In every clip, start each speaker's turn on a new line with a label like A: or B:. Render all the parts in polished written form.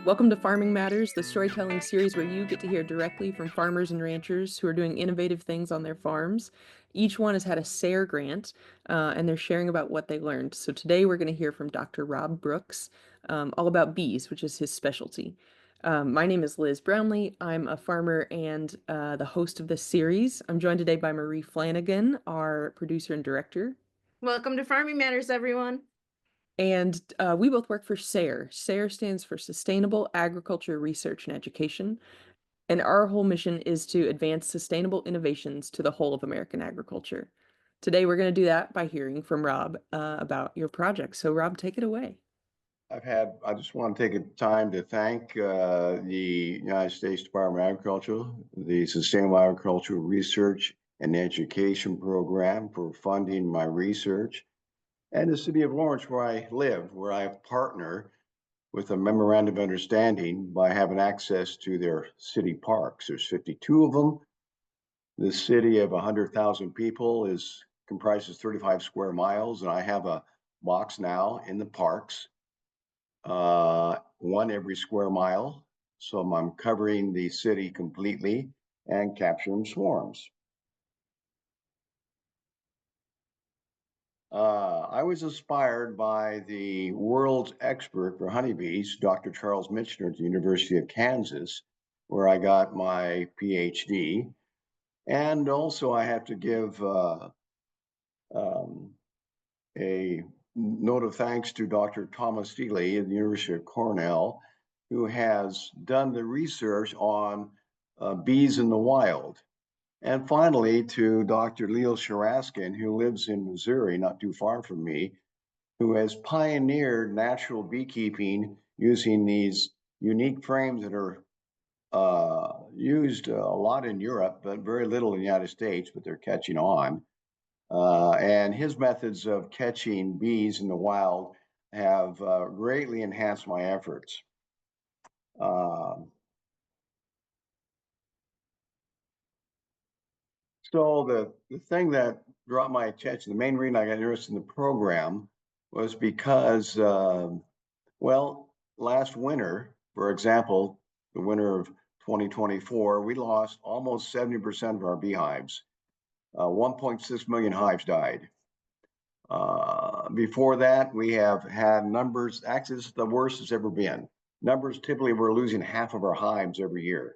A: Welcome to Farming Matters, the storytelling series where you get to hear directly from farmers and ranchers who are doing innovative things on their farms. Each one has had a SARE grant, and they're sharing about what they learned. So today we're going to hear from Dr. Rob Brooks, all about bees, which is his specialty. My name is Liz Brownlee. I'm a farmer and the host of this series. I'm joined today by Marie Flanagan, our producer and director.
B: Welcome to Farming Matters, everyone.
A: And we both work for SARE. SARE stands for Sustainable Agriculture Research and Education. And our whole mission is to advance sustainable innovations to the whole of American agriculture. Today, we're going to do that by hearing from Rob about your project. So, Rob, take it away.
C: I just want to take a time to thank the United States Department of Agriculture, the Sustainable Agriculture Research and Education Program for funding my research, and the City of Lawrence, where I live, where I partner with a memorandum of understanding by having access to their city parks. There's 52 of them. The city of 100,000 people comprises 35 square miles, and I have a box now in the parks, one every square mile. So I'm covering the city completely and capturing swarms. I was inspired by the world's expert for honeybees, Dr. Charles Michener at the University of Kansas, where I got my PhD. And also I have to give a note of thanks to Dr. Thomas Steele at the University of Cornell, who has done the research on bees in the wild. And finally, to Dr. Leo Sharaskin, who lives in Missouri, not too far from me, who has pioneered natural beekeeping using these unique frames that are used a lot in Europe, but very little in the United States, but they're catching on. And his methods of catching bees in the wild have greatly enhanced my efforts. So the thing that brought my attention, the main reason I got interested in the program was because, well, last winter, for example, the winter of 2024, we lost almost 70% of our beehives. 1.6 million hives died. Before that, we have had numbers, actually, this is the worst it's ever been. Numbers typically we're losing half of our hives every year.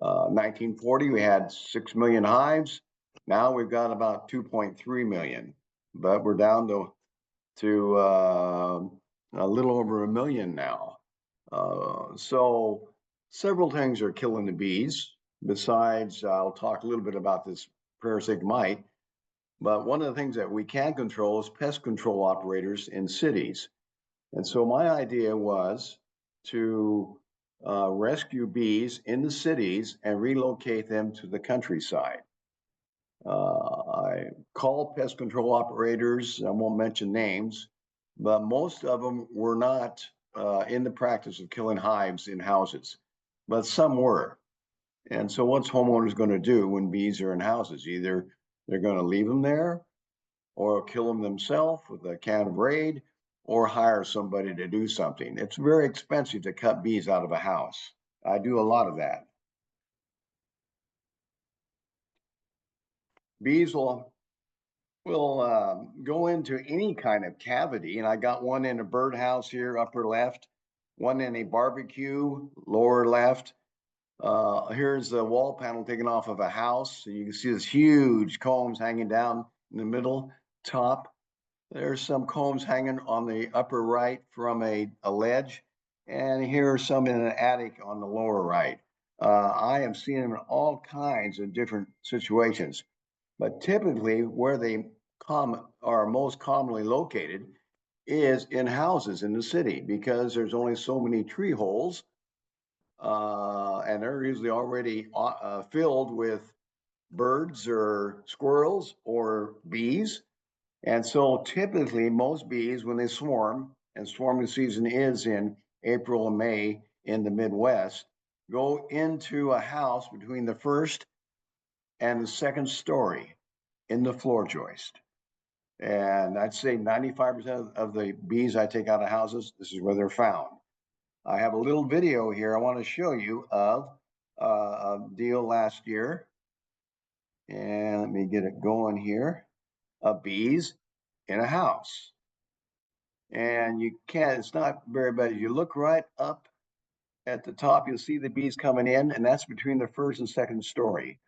C: 1940, we had 6 million hives. Now we've got about 2.3 million, but we're down to a little over 1 million now. So several things are killing the bees. Besides, I'll talk a little bit about this parasitic mite, but one of the things that we can control is pest control operators in cities. And so my idea was to rescue bees in the cities and relocate them to the countryside. I called pest control operators, I won't mention names, but most of them were not in the practice of killing hives in houses, but some were. And so what's homeowners going to do when bees are in houses? Either they're going to leave them there or kill them themselves with a can of Raid, or hire somebody to do something. It's very expensive to cut bees out of a house. I do a lot of that. Bees will go into any kind of cavity, and I got one in a birdhouse here, upper left, one in a barbecue, lower left. Here's the wall panel taken off of a house. So you can see this huge combs hanging down in the middle, top. There's some combs hanging on the upper right from a ledge, and here are some in an attic on the lower right. I have seen them in all kinds of different situations, but typically where they are most commonly located is in houses in the city, because there's only so many tree holes, and they're usually already filled with birds or squirrels or bees. And so typically most bees, when they swarm, and swarming season is in April and May in the Midwest, go into a house between the first and the second story in the floor joist. And I'd say 95% of the bees I take out of houses, this is where they're found. I have a little video here I want to show you of a deal last year. And let me get it going here. Bees in a house. And you can't, it's not very bad. You look right up at the top, you'll see the bees coming in, and that's between the first and second story.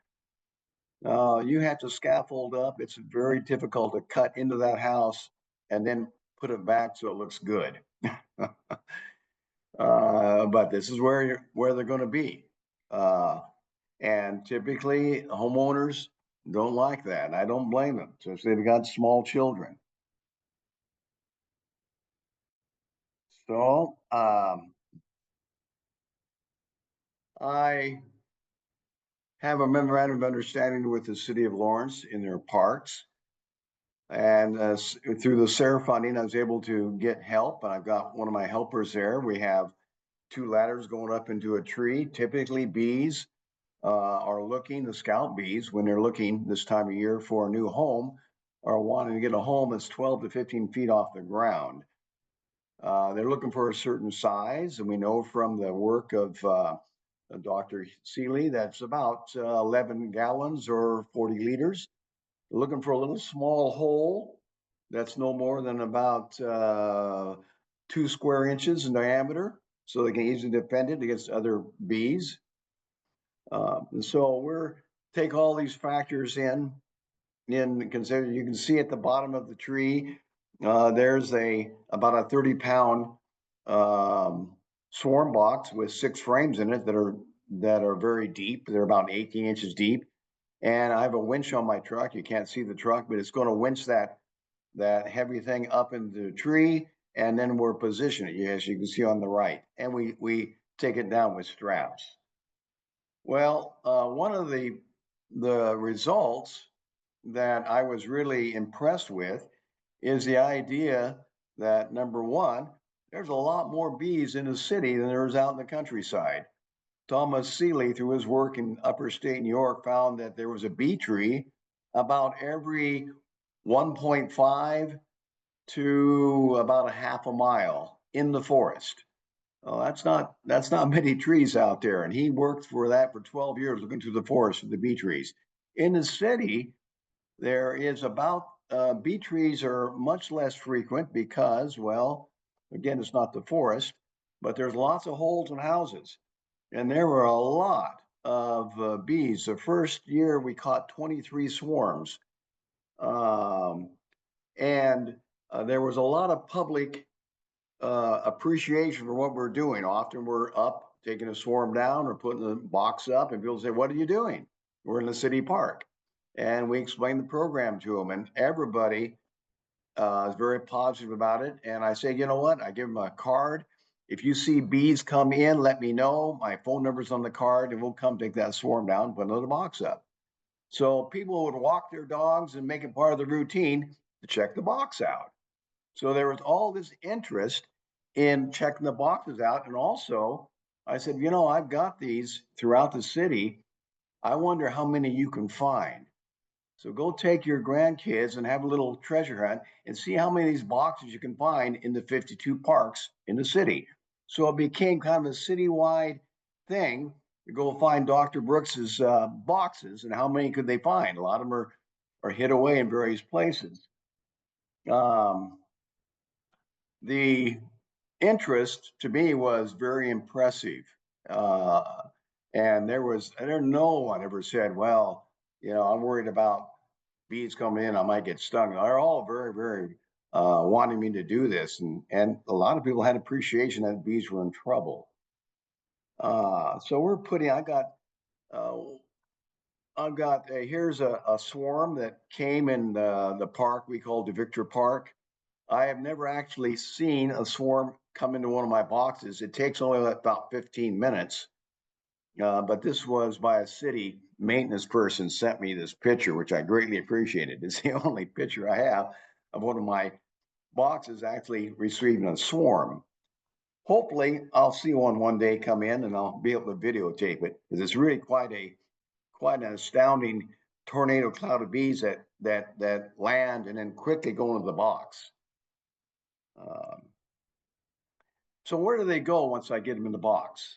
C: You have to scaffold up. It's very difficult to cut into that house and then put it back so it looks good. But this is where they're going to be. And typically homeowners don't like that. And I don't blame them, especially if they've got small children. So I have a memorandum of understanding with the city of Lawrence in their parks. And through the SARE funding, I was able to get help. And I've got one of my helpers there. We have 2 ladders going up into a tree. Typically bees are looking, the scout bees, when they're looking this time of year for a new home, are wanting to get a home that's 12 to 15 feet off the ground. They're looking for a certain size, and we know from the work of Dr. Seeley that's about 11 gallons or 40 liters. They're looking for a little small hole that's no more than about 2 square inches in diameter, so they can easily defend it against other bees. And so we're take all these factors in consider. You can see at the bottom of the tree, there's about a 30-pound swarm box with 6 frames in it that are very deep. They're about 18 inches deep. And I have a winch on my truck. You can't see the truck, but it's going to winch that heavy thing up into the tree, and then we're positioning it, as you can see on the right. And we take it down with straps. Well, one of the results that I was really impressed with is the idea that, number one, there's a lot more bees in the city than there's out in the countryside. Thomas Seeley, through his work in upper state New York, found that there was a bee tree about every 1.5 to about a half a mile in the forest. That's not many trees out there. And he worked for that for 12 years, looking through the forest for the bee trees. In the city, there is about bee trees are much less frequent because, well, again, it's not the forest, but there's lots of holes in houses. And there were a lot of bees. The first year we caught 23 swarms. And there was a lot of public appreciation for what we're doing. Often we're up taking a swarm down or putting the box up, and people say, "What are you doing?" We're in the city park. And we explain the program to them, and everybody is very positive about it. And I say, you know what? I give them a card. If you see bees come in, let me know. My phone number's on the card, and we'll come take that swarm down, put another box up. So people would walk their dogs and make it part of the routine to check the box out. So there was all this interest in checking the boxes out. And also, I said, you know, I've got these throughout the city. I wonder how many you can find. So go take your grandkids and have a little treasure hunt and see how many of these boxes you can find in the 52 parks in the city. So it became kind of a citywide thing to go find Dr. Brooks's boxes, and how many could they find? A lot of them are hid away in various places. The interest to me was very impressive. And no one ever said, well, you know, I'm worried about bees coming in, I might get stung. They're all very, very wanting me to do this. And a lot of people had appreciation that bees were in trouble. So we're putting, here's a swarm that came in the park we call the Victor Park. I have never actually seen a swarm come into one of my boxes. It takes only about 15 minutes. But this was by a city maintenance person sent me this picture, which I greatly appreciated. It's the only picture I have of one of my boxes actually receiving a swarm. Hopefully I'll see one day come in and I'll be able to videotape it, because it's really quite an astounding tornado cloud of bees that land and then quickly go into the box. So where do they go once I get them in the box?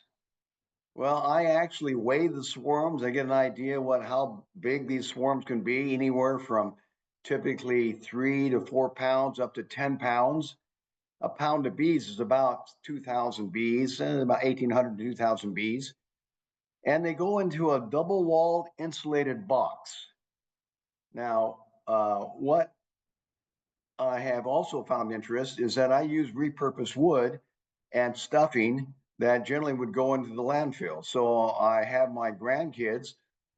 C: Well, I actually weigh the swarms. I get an idea how big these swarms can be, anywhere from typically 3 to 4 pounds up to 10 pounds. A pound of bees is about 2,000 bees, and about 1,800 to 2,000 bees. And they go into a double-walled insulated box. Now, what I have also found interest is that I use repurposed wood and stuffing that generally would go into the landfill. So I have my grandkids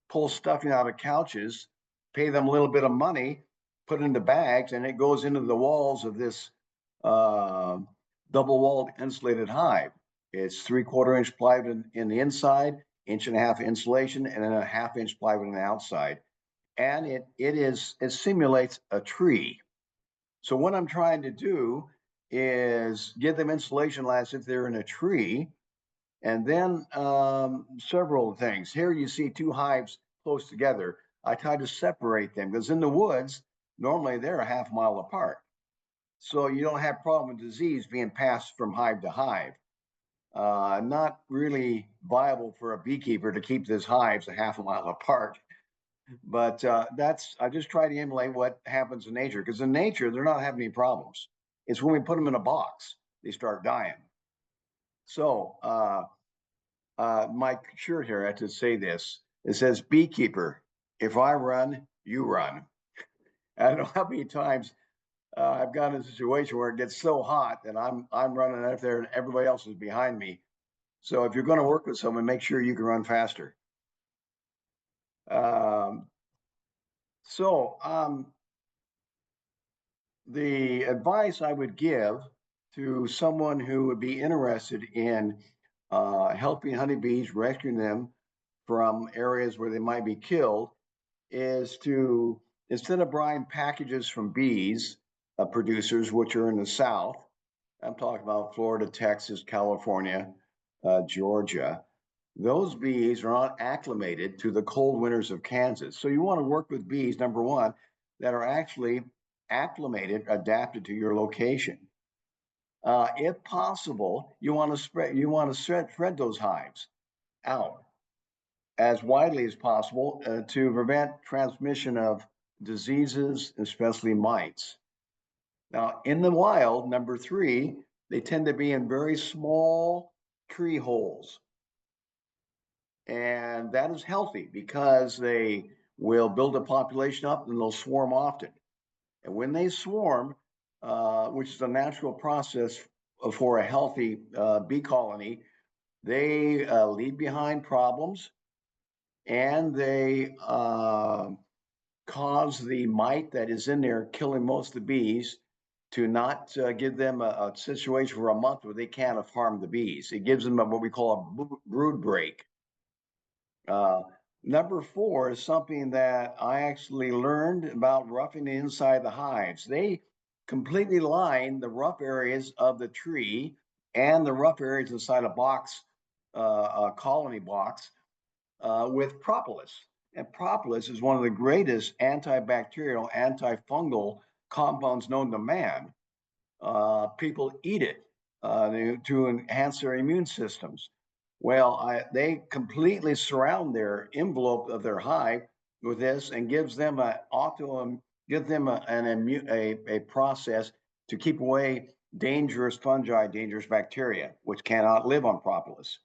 C: pull stuffing out of couches, pay them a little bit of money, put it into bags, and it goes into the walls of this uh, double-walled insulated hive. It's 3/4 inch plywood in the inside, 1.5 inch insulation, and then a 1/2 inch plywood on the outside. And it simulates a tree. So what I'm trying to do is give them insulation as if they're in a tree. And then several things. Here you see two hives close together. I try to separate them because in the woods, normally they're a 1/2 mile apart. So you don't have problem with disease being passed from hive to hive. Not really viable for a beekeeper to keep these hives a 1/2 mile apart. But I just try to emulate what happens in nature, because in nature, they're not having any problems. It's when we put them in a box, they start dying. So my shirt here, I have to say this. It says, beekeeper, if I run, you run. I don't know how many times I've gotten in a situation where it gets so hot that I'm running out there and everybody else is behind me. So if you're going to work with someone, make sure you can run faster. Um, so the advice I would give to someone who would be interested in helping honeybees, rescuing them from areas where they might be killed, is to, instead of buying packages from bees producers, which are in the South, I'm talking about Florida, Texas, California, Georgia, those bees are not acclimated to the cold winters of Kansas. So you want to work with bees, number one, that are actually acclimated, adapted to your location. If possible, you want to spread those hives out as widely as possible to prevent transmission of diseases, especially mites. Now, in the wild, number three, they tend to be in very small tree holes. And that is healthy because they will build a population up and they'll swarm often. And when they swarm, which is a natural process for a healthy bee colony, they leave behind problems, and they cause the mite that is in there killing most of the bees to not give them a situation for a month where they can't harm the bees. It gives them what we call a brood break. Number four is something that I actually learned about roughing the inside of the hives. They completely line the rough areas of the tree and the rough areas inside a box, a colony box, with propolis. And propolis is one of the greatest antibacterial, antifungal compounds known to man. People eat it to enhance their immune systems. Well, they completely surround their envelope of their hive with this, and gives them a process to keep away dangerous fungi, dangerous bacteria, which cannot live on propolis.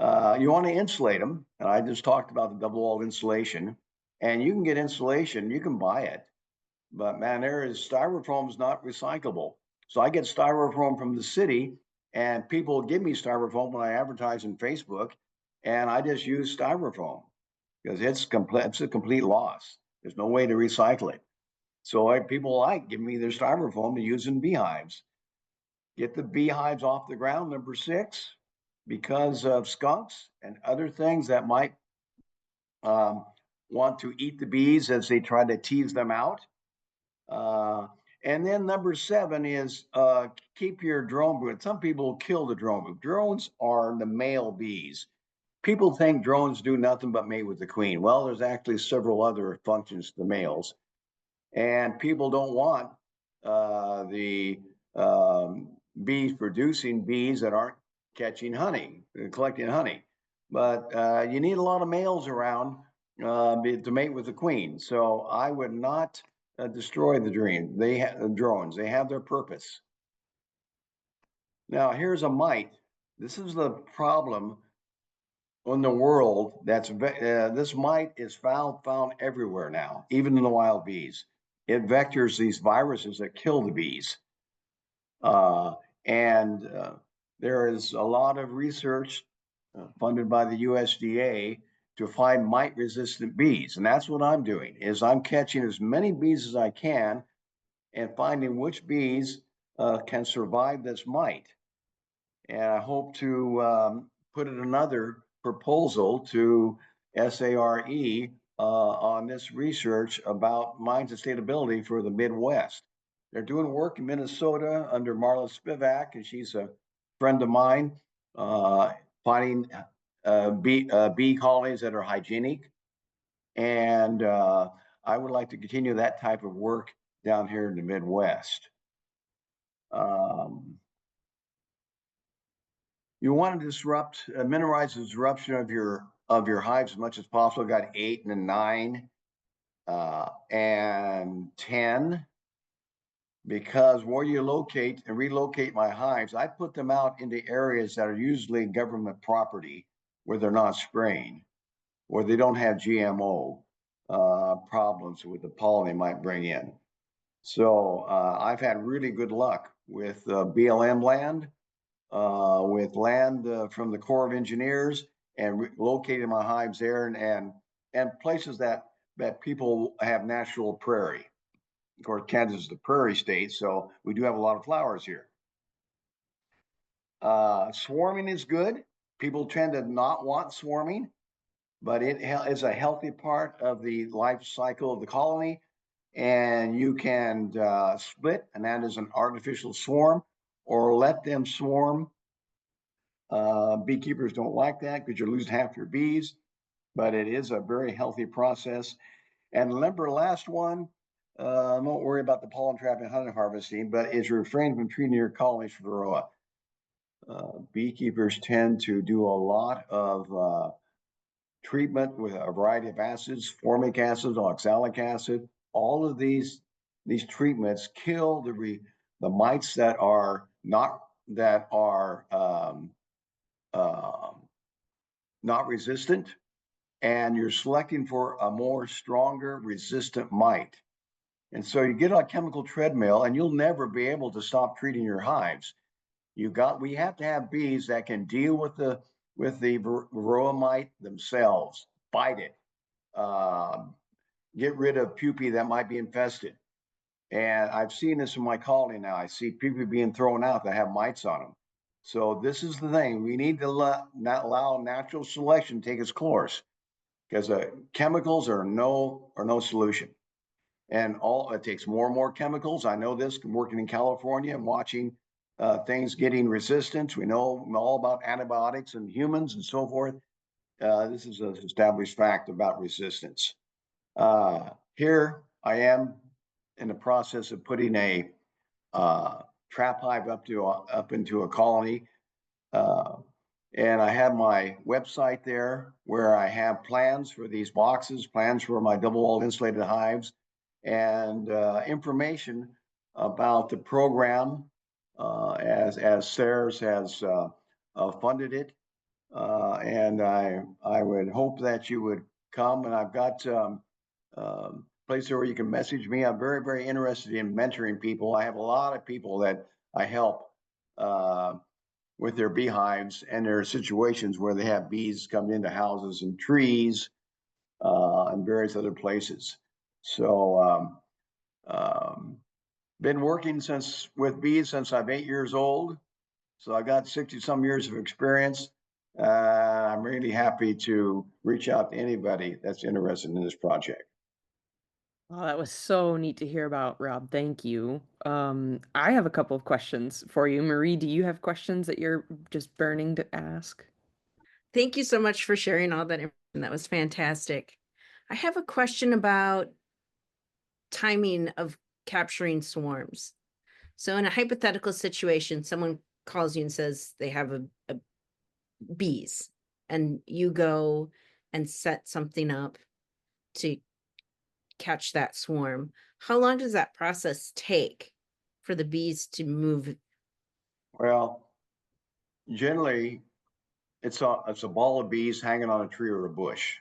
C: You want to insulate them, and I just talked about the double-walled insulation. And you can get insulation, you can buy it, but man, styrofoam is not recyclable. So I get styrofoam from the city, and people give me styrofoam when I advertise on Facebook, and I just use styrofoam because it's a complete loss. There's no way to recycle it. So people like giving me their styrofoam to use in beehives. Get the beehives off the ground, number six, because of skunks and other things that might want to eat the bees as they try to tease them out. And then number seven is keep your drone brood. Some people kill the drone brood. Drones are the male bees. People think drones do nothing but mate with the queen. Well, there's actually several other functions to the males. And people don't want the bees producing bees that aren't catching honey, collecting honey. But you need a lot of males around to mate with the queen. So I would not destroy the drones. They have their purpose. Now here's a mite. This is the problem in the world. This mite is found everywhere now, even in the wild bees. It vectors these viruses that kill the bees. And there is a lot of research funded by the USDA to find mite-resistant bees. And that's what I'm doing, is I'm catching as many bees as I can and finding which bees can survive this mite. And I hope to put in another proposal to SARE on this research about mine sustainability for the Midwest. They're doing work in Minnesota under Marla Spivak, and she's a friend of mine, finding bee colonies that are hygienic. And I would like to continue that type of work down here in the Midwest. You want to minimize the disruption of your hives as much as possible. Got 8 and 9 and 10, because where you locate and relocate my hives, I put them out into areas that are usually government property, where they're not spraying, where they don't have GMO problems with the pollen they might bring in. So I've had really good luck with BLM land, with land from the Corps of Engineers, and locating my hives there, and places that people have natural prairie. Of course, Kansas is the prairie state, so we do have a lot of flowers here. Swarming is good. People tend to not want swarming, but it is a healthy part of the life cycle of the colony. And you can split, and that is an artificial swarm, or let them swarm. Beekeepers don't like that because you're losing half your bees, but it is a very healthy process. And remember, last one, don't worry about the pollen trap and honey harvesting, but is refrain from treating your colonies for varroa. Beekeepers tend to do a lot of treatment with a variety of acids, formic acid, oxalic acid. All of these treatments kill the mites that are not resistant, and you're selecting for a more stronger resistant mite. And so you get on a chemical treadmill, and you'll never be able to stop treating your hives. We have to have bees that can deal with the varroa mite themselves, fight it, get rid of pupae that might be infested. And I've seen this in my colony now. I see pupae being thrown out that have mites on them. So this is the thing. We need to not allow natural selection take its course, because chemicals are no solution. And it takes more and more chemicals. I know this working in California and watching things getting resistance. We know all about antibiotics in humans and so forth. This is an established fact about resistance. Here I am in the process of putting a trap hive up into a colony. And I have my website there where I have plans for these boxes, plans for my double-walled insulated hives, and information about the program as SARE has funded it. And I would hope that you would come, and I've got place where you can message me. I'm very, very interested in mentoring people. I have a lot of people that I help with their beehives and their situations where they have bees coming into houses and trees and various other places. So been working with bees since I'm 8 years old. So I got 60 some years of experience. I'm really happy to reach out to anybody that's interested in this project.
A: Oh, that was so neat to hear about, Rob. Thank you. I have a couple of questions for you. Marie, do you have questions that you're just burning to ask?
B: Thank you so much for sharing all that information. That was fantastic. I have a question about timing of capturing swarms. So in a hypothetical situation, someone calls you and says they have a bees, and you go and set something up to catch that swarm. How long does that process take for the bees to move?
C: Well, generally, it's a ball of bees hanging on a tree or a bush.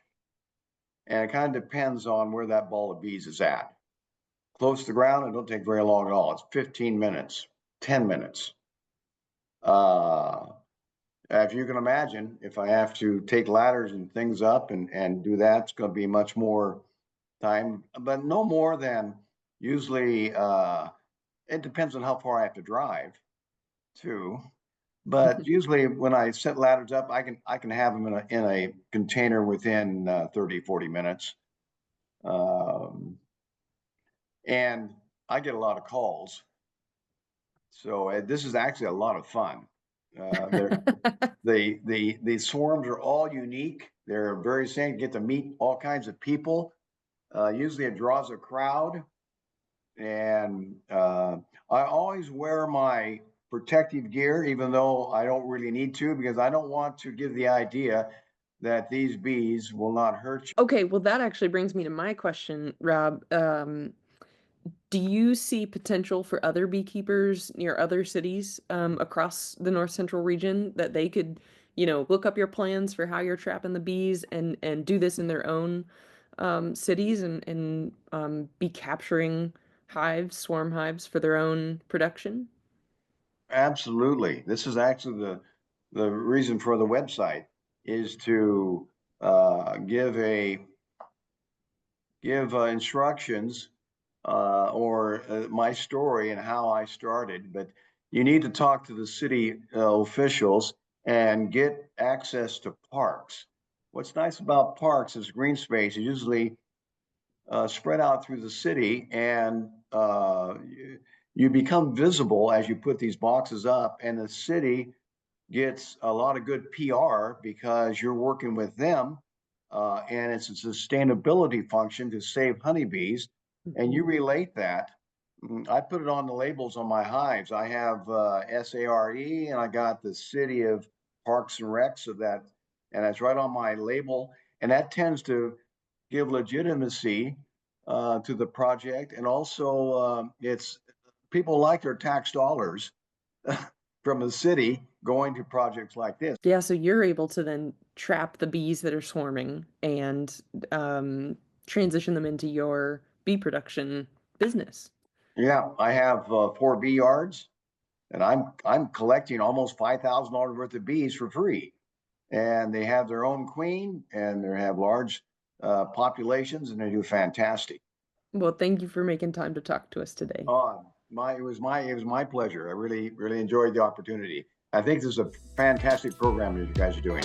C: And it kind of depends on where that ball of bees is at. Close to the ground, it don't take very long at all. It's 15 minutes, 10 minutes. If you can imagine, if I have to take ladders and things up and do that, it's going to be much more time, but no more than usually, it depends on how far I have to drive too. But usually when I set ladders up, I can have them in a container within 30, 40 minutes. Um, and I get a lot of calls. So this is actually a lot of fun. The swarms are all unique. They're very same. Get to meet all kinds of people. Usually it draws a crowd, and I always wear my protective gear, even though I don't really need to, because I don't want to give the idea that these bees will not hurt you.
A: Okay, well, that actually brings me to my question, Rob. Do you see potential for other beekeepers near other cities across the North Central region that they could, look up your plans for how you're trapping the bees and do this in their own cities and be capturing hives, swarm hives for their own production?
C: Absolutely. This is actually the reason for the website is to give instructions or my story and how I started. But you need to talk to the city officials and get access to parks. What's nice about parks is green space is usually spread out through the city, and you become visible as you put these boxes up, and the city gets a lot of good PR because you're working with them, and it's a sustainability function to save honeybees, and you
A: Mhm.
C: relate that. I put it on the labels on my hives. I have SARE, and I got the city of Parks and Recs of that, and it's right on my label, and that tends to give legitimacy to the project, and also it's people like their tax dollars from the city going to projects like this.
A: Yeah, so you're able to then trap the bees that are swarming and transition them into your bee production business.
C: Yeah, I have 4 bee yards, and I'm collecting almost $5,000 worth of bees for free. And they have their own queen, and they have large populations, and they do fantastic.
A: Well, thank you for making time to talk to us today.
C: It was my pleasure. I really enjoyed the opportunity. I think this is a fantastic program that you guys are doing.